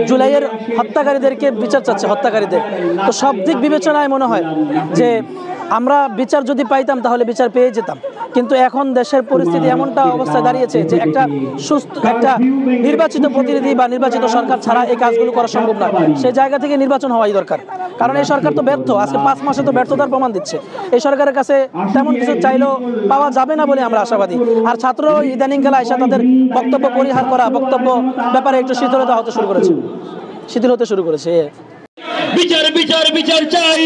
জুলাইয়ের হত্যাকারীদেরকে বিচার চাচ্ছে, হত্যাকারীদের। তো সব দিক বিবেচনায় মনে হয় যে আমরা বিচার যদি পাইতাম তাহলে বিচার পেয়ে যেতাম, কিন্তু এখন দেশের পরিস্থিতি এমনটা অবস্থায় দাঁড়িয়েছে যে একটা নির্বাচিত প্রতিনিধি বা নির্বাচিত সরকার ছাড়া এই কাজগুলো করা সম্ভব না। সেই জায়গা থেকে নির্বাচন হওয়াই দরকার, কারণ এই সরকার তো ব্যর্থ। আজকে 5 মাসে তো ব্যর্থতার প্রমাণ দিচ্ছে। এই সরকারের কাছে তেমন কিছু চাইলেও পাওয়া যাবে না বলে আমরা আশাবাদী। আর ছাত্র ইদানিং কালে এসে তাদের বক্তব্য পরিহার করা, বক্তব্য ব্যাপারে একটু শিথিল হতে শুরু করেছে। বিচার বিচার বিচার চাই,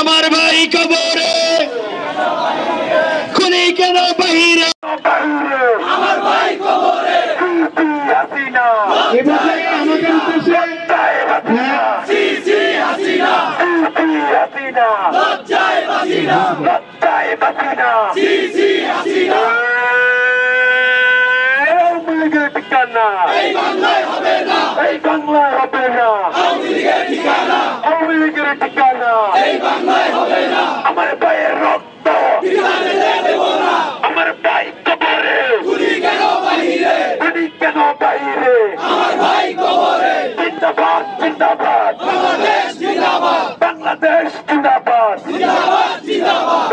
আমার ভাই কবরে, খুনি কেন বাহিরে, আমার ভাই কবরে, এবারে আমাদের দেশে লজ্জায় বাসিনা, এই বাংলায় হবে না, এই বাংলায় হবে না, আওয়ামী লীগের ঠিকানা, আওয়ামী লীগের ঠিকানা, এই বাংলায় হবে না। আমার ভাইয়ের রক্ত ঠিকানা দেব না, আমার ভাই কবরে, খুনি কেন বাহিরে, খুনি কেন বাহিরে, আমার ভাই কবরে। জিন্দাবাদ জিন্দাবাদ বাংলাদেশ, জিন্দাবাদ বাংলাদেশ, জিন্দাবাদ জিন্দাবাদ জিন্দাবাদ।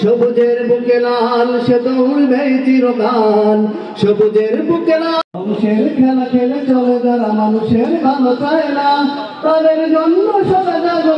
সবুজের বুকে লাল সে দৌড়বে চিরকাল, সবুজের বুকে লাল। মানুষের খেলা খেলে চলে যারা মানুষের ভালো চায় না, তাদের জন্য সদা জাগরণ।